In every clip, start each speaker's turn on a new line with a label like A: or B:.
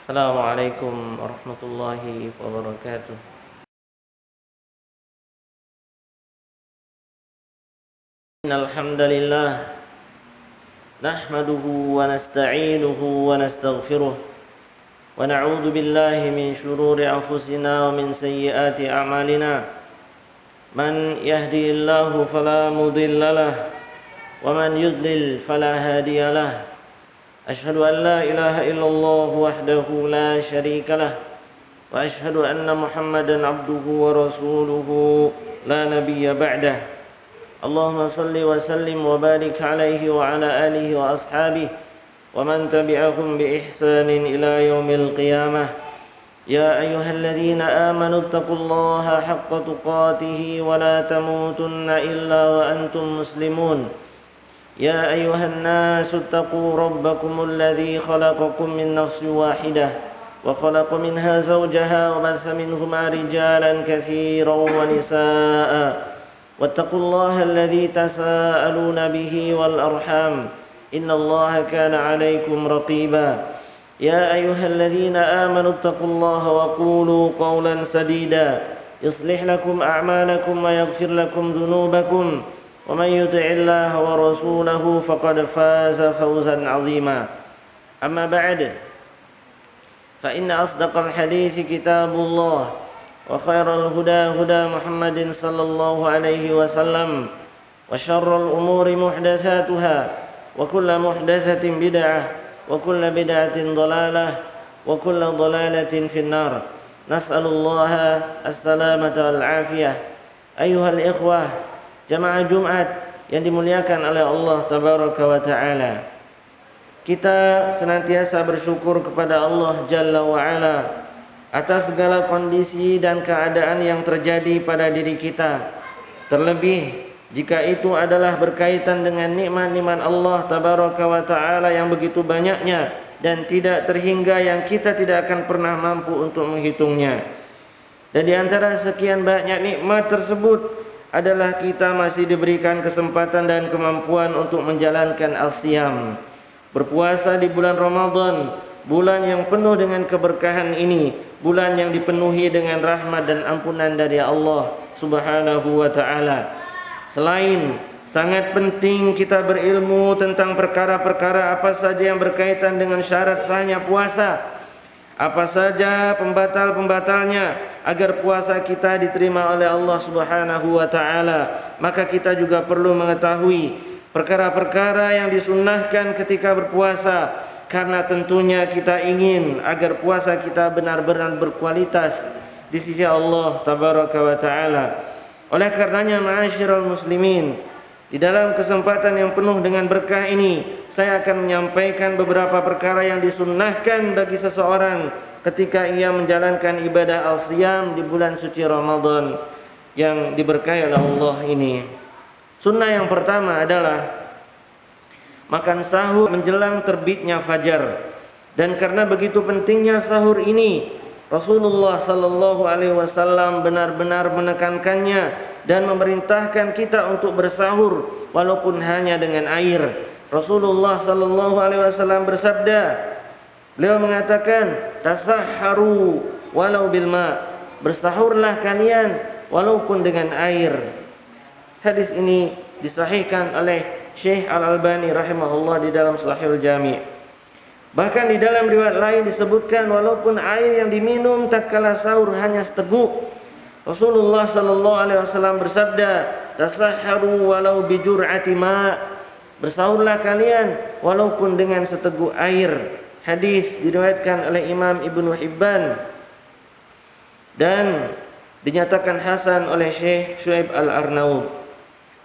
A: Assalamualaikum warahmatullahi wabarakatuh. Innal hamdalillah nahmaduhu wa nasta'inuhu wa nastaghfiruh wa na'udzu billahi min shururi anfusina wa min sayyiati a'malina. Man yahdihillahu fala mudilla lahu wa man yudlil fala hadiya lahu. Ashhadu an la ilaha illallah wahdahu la syarika lah wa ashhadu anna Muhammadan abduhu wa rasuluhu la nabiyya ba'dah. Allahumma salli wa sallim wa barik alaihi wa ala alihi wa ashabihi wa man tabi'ahum bi ihsanin ila yaumil qiyamah. Ya ayyuhalladzina amanu taqullaha haqqa tuqatih wa la tamutunna illa wa antum muslimun. يا أيها الناس اتقوا ربكم الذي خلقكم من نفس واحدة وخلق منها زوجها وبث منهما رجالا كثيرا ونساء واتقوا الله الذي تساءلون به والأرحام إن الله كان عليكم رقيبا. يا أيها الذين آمنوا اتقوا الله وقولوا قولا سديدا يصلح لكم أعمالكم ويغفر لكم ذنوبكم ومن يطع الله ورسوله فقد فاز فوزا عظيما. أما بعد فإن أصدق الحديث كتاب الله وخير الهدى هدى محمد صلى الله عليه وسلم وشر الأمور محدثاتها وكل محدثة بدعة وكل بدعة ضلالة وكل ضلالة في النار. نسأل الله السلامة والعافية. أيها الإخوة, jamaah Jumat yang dimuliakan oleh Allah Tabaraka wa Ta'ala, kita senantiasa bersyukur kepada Allah Jalla wa Ala atas segala kondisi dan keadaan yang terjadi pada diri kita, terlebih jika itu adalah berkaitan dengan nikmat-nikmat Allah Tabaraka wa Ta'ala yang begitu banyaknya dan tidak terhingga, yang kita tidak akan pernah mampu untuk menghitungnya. Dan di antara sekian banyak nikmat tersebut adalah kita masih diberikan kesempatan dan kemampuan untuk menjalankan al-siyam, berpuasa di bulan Ramadan, bulan yang penuh dengan keberkahan ini, bulan yang dipenuhi dengan rahmat dan ampunan dari Allah Subhanahu wa Ta'ala. Selain sangat penting kita berilmu tentang perkara-perkara apa saja yang berkaitan dengan syarat sahnya puasa, apa saja pembatal-pembatalnya agar puasa kita diterima oleh Allah Subhanahu wa Ta'ala, maka kita juga perlu mengetahui perkara-perkara yang disunnahkan ketika berpuasa, karena tentunya kita ingin agar puasa kita benar-benar berkualitas di sisi Allah Tabaraka wa Ta'ala. Oleh karenanya, ma'asyiral muslimin, di dalam kesempatan yang penuh dengan berkah ini, saya akan menyampaikan beberapa perkara yang disunnahkan bagi seseorang ketika ia menjalankan ibadah al-siyam di bulan suci Ramadan yang diberkahi oleh Allah ini. Sunnah yang pertama adalah makan sahur menjelang terbitnya fajar. Dan karena begitu pentingnya sahur ini, Rasulullah sallallahu alaihi wasallam benar-benar menekankannya dan memerintahkan kita untuk bersahur walaupun hanya dengan air. Rasulullah sallallahu alaihi wasallam bersabda, beliau mengatakan, tasahharu walau bil ma, bersahurlah kalian walaupun dengan air. Hadis ini disahihkan oleh Syekh Al-Albani rahimahullah di dalam Sahihul Jami'. Bahkan di dalam riwayat lain disebutkan walaupun air yang diminum tatkala sahur hanya seteguk. Rasulullah sallallahu alaihi wasallam bersabda, tasahharu walau bi jur'ati ma, bersahurlah kalian walaupun dengan seteguk air. Hadis diriwayatkan oleh Imam Ibnu Hibban dan dinyatakan hasan oleh Syekh Syuaib Al-Arnaud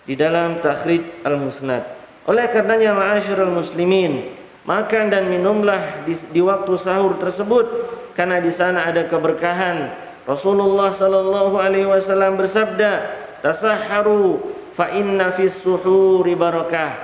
A: di dalam Takhrij Al-Musnad. Oleh karenanya, ma'asyiral muslimin, makan dan minumlah di waktu sahur tersebut, karena di sana ada keberkahan. Rasulullah sallallahu alaihi wasallam bersabda, tasahharu fa inna fis suhuri barakah,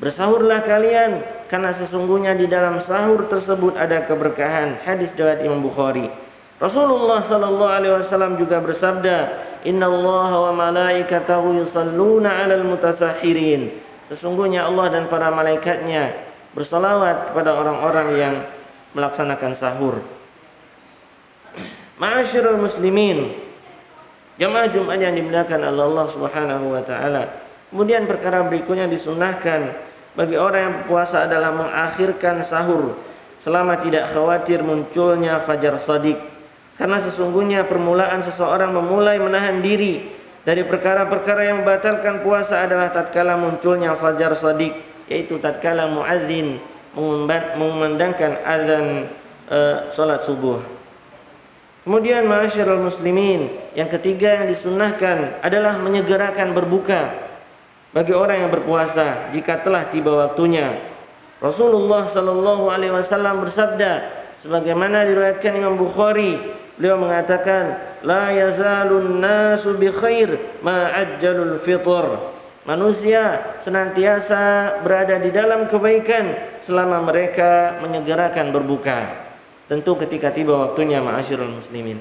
A: bersahurlah kalian karena sesungguhnya di dalam sahur tersebut ada keberkahan. Hadis riwayat Imam Bukhari. Rasulullah sallallahu alaihi wasallam juga bersabda, innallaha wa malaikatahu yusalluna 'alal mutasahhirin, sesungguhnya Allah dan para malaikatnya bersalawat kepada orang-orang yang melaksanakan sahur. Ma'asyiral muslimin, jamaah Jumat yang dimuliakan oleh Allah Subhanahu wa taala. Kemudian perkara berikutnya disunahkan bagi orang yang berpuasa adalah mengakhirkan sahur selama tidak khawatir munculnya fajar shadiq. Karena sesungguhnya permulaan seseorang memulai menahan diri dari perkara-perkara yang membatalkan puasa adalah tatkala munculnya fajar shadiq, yaitu tatkala muadzin mengumandangkan azan salat subuh. Kemudian ma'asyiral muslimin, yang ketiga yang disunnahkan adalah menyegerakan berbuka bagi orang yang berpuasa jika telah tiba waktunya. Rasulullah sallallahu alaihi wasallam bersabda sebagaimana diriwayatkan Imam Bukhari, beliau mengatakan, la yazalun nasu bi khair ma ajjalul fitr. Manusia senantiasa berada di dalam kebaikan selama mereka menyegerakan berbuka. Tentu ketika tiba waktunya, ma'asyiral muslimin.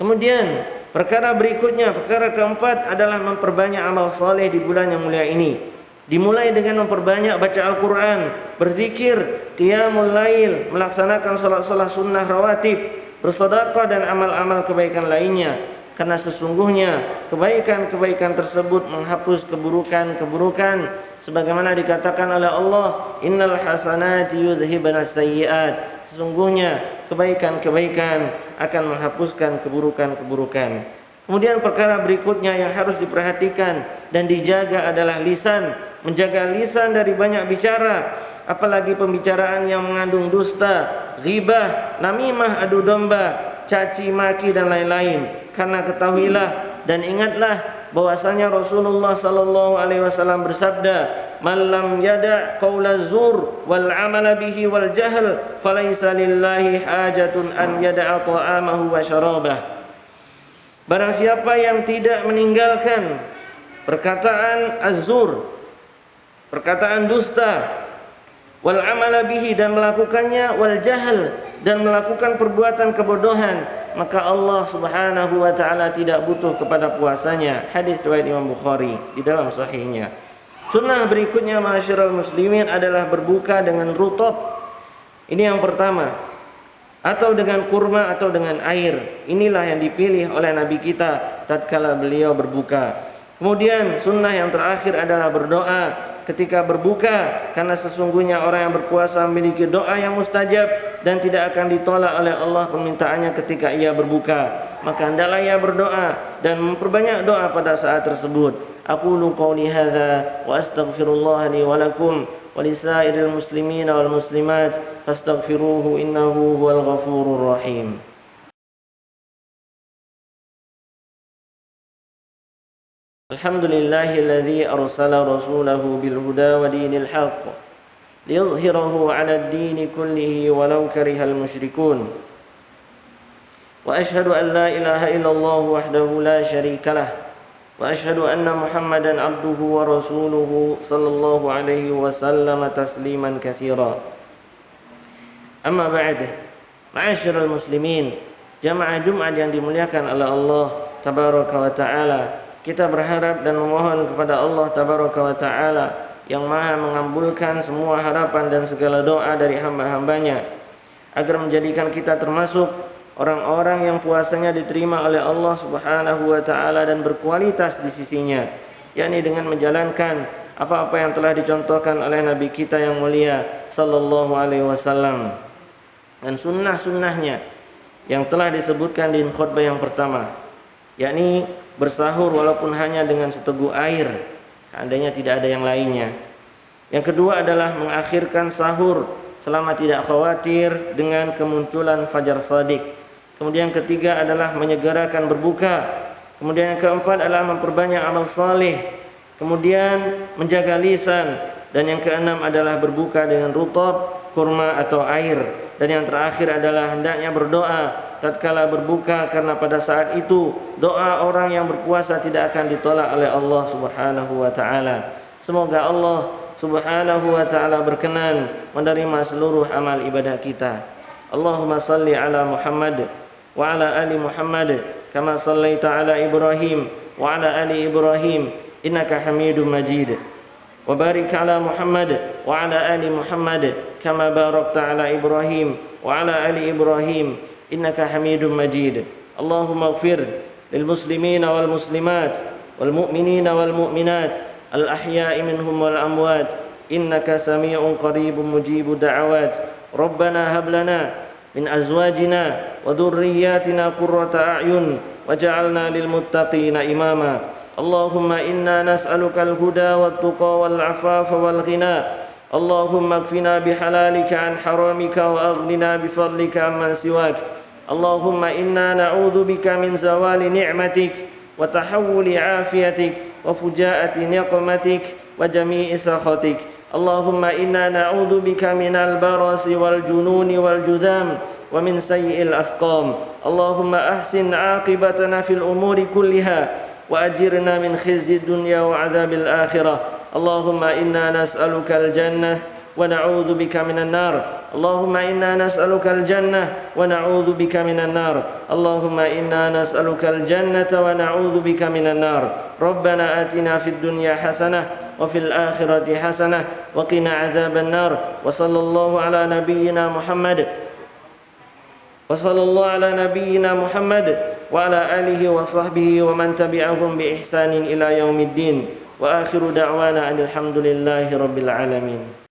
A: Kemudian perkara berikutnya, perkara keempat adalah memperbanyak amal soleh di bulan yang mulia ini. Dimulai dengan memperbanyak baca Al-Quran, berzikir, qiyamul lail, melaksanakan salat-salat sunnah rawatib, bersedekah dan amal-amal kebaikan lainnya. Karena sesungguhnya kebaikan-kebaikan tersebut menghapus keburukan-keburukan, sebagaimana dikatakan oleh Allah, innal hasanati yudhibanas sayyi'at. Sesungguhnya kebaikan-kebaikan akan menghapuskan keburukan-keburukan. Kemudian perkara berikutnya yang harus diperhatikan dan dijaga adalah lisan. Menjaga lisan dari banyak bicara, apalagi pembicaraan yang mengandung dusta, ghibah, namimah, adu domba, caci maki dan lain-lain. Karena ketahuilah dan ingatlah bahwasanya Rasulullah sallallahu alaihi wasallam bersabda, "Man lam yada' qaula zur wal 'amala bihi wal jahl, falaysa lillahi hajatun an yada'a ta'amahu wa syarabah." Barang siapa yang tidak meninggalkan perkataan az-zur, perkataan dusta, wal 'amala bihi dan melakukannya, wal jahl dan melakukan perbuatan kebodohan, maka Allah Subhanahu wa taala tidak butuh kepada puasanya. Hadis riwayat Imam Bukhari di dalam sahihnya. Sunnah berikutnya ma'asyiral muslimin adalah berbuka dengan rutab. Ini yang pertama. Atau dengan kurma atau dengan air. Inilah yang dipilih oleh Nabi kita tatkala beliau berbuka. Kemudian sunnah yang terakhir adalah berdoa ketika berbuka, karena sesungguhnya orang yang berpuasa memiliki doa yang mustajab dan tidak akan ditolak oleh Allah permintaannya ketika ia berbuka. Maka hendaklah ia berdoa dan memperbanyak doa pada saat tersebut. Aqulu qouli hadza wa astaghfirullah li wa lakum wa lisairil muslimina wal muslimat fastaghfiruhu innahu huwal ghafurur rahim. Alhamdulillahilladzi arsala rasulahu bil huda wa dinil haqq liyudhhirahu 'alad dini kullihi walau karihal musyrikun. Wa asyhadu an la ilaha illallah wahdahu la syarikalah wa asyhadu anna Muhammadan 'abduhu wa rasuluhu sallallahu alaihi wasallam tasliman katsira. Amma ba'd. Ma'asyiral muslimin, jamaah Jumat yang dimuliakan oleh Allah tabaraka wa taala. Kita berharap dan memohon kepada Allah tabaraka wa ta'ala yang maha mengabulkan semua harapan dan segala doa dari hamba-hambanya, agar menjadikan kita termasuk orang-orang yang puasanya diterima oleh Allah subhanahu wa ta'ala dan berkualitas di sisinya, yakni dengan menjalankan apa-apa yang telah dicontohkan oleh Nabi kita yang mulia sallallahu alaihi wasallam dan sunnah-sunnahnya yang telah disebutkan di khutbah yang pertama, yakni bersahur walaupun hanya dengan seteguk air, seandainya tidak ada yang lainnya. Yang kedua adalah mengakhirkan sahur selama tidak khawatir dengan kemunculan fajar shadiq. Kemudian yang ketiga adalah menyegerakan berbuka. Kemudian yang keempat adalah memperbanyak amal saleh. Kemudian menjaga lisan. Dan yang keenam adalah berbuka dengan rutab, kurma atau air. Dan yang terakhir adalah hendaknya berdoa tatkala berbuka, karena pada saat itu doa orang yang berpuasa tidak akan ditolak oleh Allah Subhanahu wa taala. Semoga Allah Subhanahu wa taala berkenan menerima seluruh amal ibadah kita. Allahumma salli ala Muhammad wa ala ali Muhammad kama sallaita ala Ibrahim wa ala ali Ibrahim innaka Hamidum Majid. وبارك على محمد وعلى آل محمد كما باركت على إبراهيم وعلى آل إبراهيم إنك حميد مجيد. اللهم اغفر للمسلمين والمسلمات والمؤمنين والمؤمنات الأحياء منهم والأموات إنك سميع قريب مجيب الدعوات. ربنا هب لنا من أزواجنا وذرياتنا قرة أعين وجعلنا للمتقين إماما. اللهم إنا نسألك الهدى والتقى والعفاف والغنى. اللهم اكفنا بحلالك عن حرامك وأغننا بفضلك عمن سواك. اللهم إنا نعوذ بك من زوال نعمتك وتحول عافيتك وفجاءة نقمتك وجميع سخطك. اللهم إنا نعوذ بك من البرص والجنون والجذام ومن سيء الأسقام. اللهم أحسن عاقبتنا في الأمور كلها وأجرنا من خزي الدنيا وعذاب الآخرة. اللهم إنا نسألك الجنة ونعوذ بك من النار. اللهم إنا نسألك الجنة ونعوذ بك من النار. اللهم إنا نسألك الجنة ونعوذ بك من النار. ربنا آتنا في الدنيا حسنة وفي الآخرة حسنة وقنا عذاب النار. وصلى الله على نبينا محمد وعلى آله وصحبه ومن تبعهم بإحسان إلى يوم الدين. وآخر دعوانا أن الحمد لله رب العالمين.